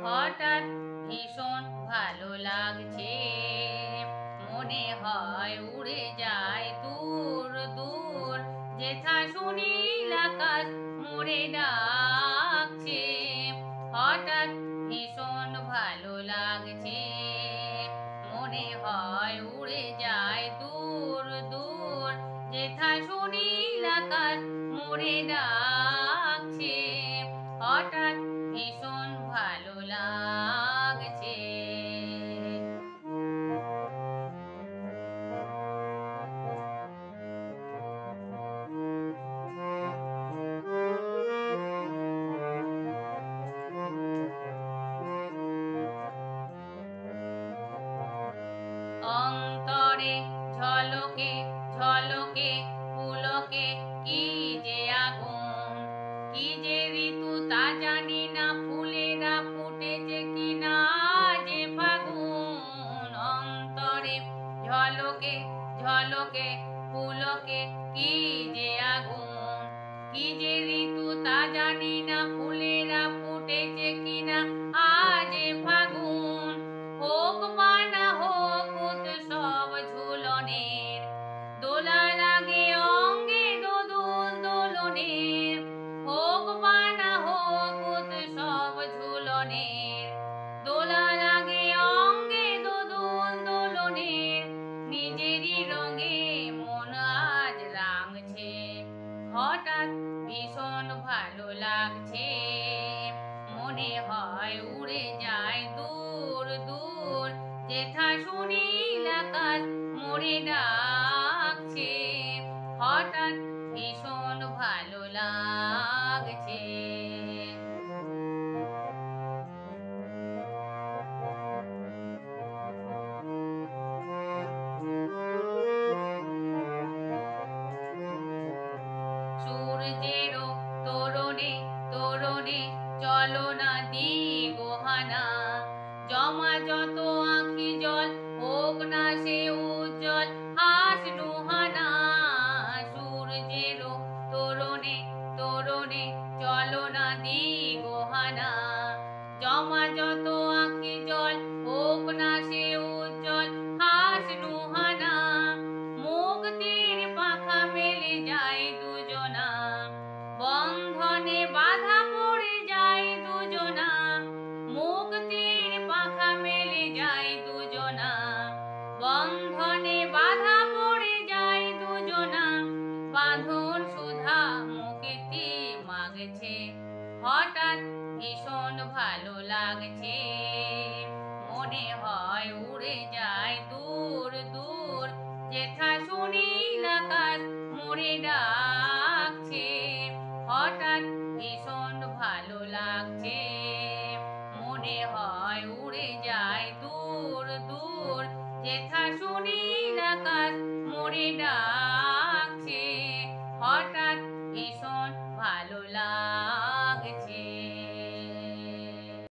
হঠাৎ ভীষণ ভালো লাগছে, মনে হয় উড়ে যায় দূর দূর, যেথা সুনীল আকাশ মোরে ডাকছে। হঠাৎ ভীষণ ভালো লাগছে, মনে হয় উড়ে যায় দূর দূর, যেথা সুনীল আকাশ মোরে ডাকছে। হঠাৎ ভীষণ ভালো লাগছে। অন্তরে ঝলকে ঝলকে পুলকে কি যে আগুন, কি যে ঋতু তা জানি না, ফুলেরা ফুটেছে কিনা যে ফাগুন। অন্তরে ঝলকে ঝলকে পুলকে কি যে আগুন, কি যে ঋতু তা জানি না, ফুলেরা ফুটেছে কিনা আজ ফাগুন। হোক বা না হোক উৎসব ঝুলনের, দোলা লাগে অঙ্গে দোদুল দোলনের। হোক বা না হোক উৎসব ঝুলনের, দোলা লাগে অঙ্গে দোদুল দোলনের। নিজেরই রঙে মন আজ রাঙছে, হঠাৎ ভীষণ ভালো লাগছে, মনে হয় উড়ে যায় দূর দূর, যেথা সুনীল আকাশ মোরে ডাকছে। হঠাৎ ভীষণ ভালো লাগছে। সূর্যেরও তোরণে তোরণে চলো না দিগোহানা, জমা যত আঁখি জল হোক না সে উজ্জ্বল হাস নুহানা। সূর্যেরও তোরণে তোরণে চলো না দিগোহানা, জমা যত আঁখি জল হোক না সে উজ্জ্বল হাস নুহানা। মুক্তির পাখা মেলে যায় দুজনা, বন্ধনে বাধা পড়ে যায় দুজনা। মুক্তির পাখা মেলে যায় দুজনা, বন্ধনে বাধা পড়ে যায় দুজনা। বাঁধন সুধা মুক্তি মাগছে, হঠাৎ ভীষণ ভালো লাগছে, মনে হয় উড়ে যায় দূর দূর, যেথা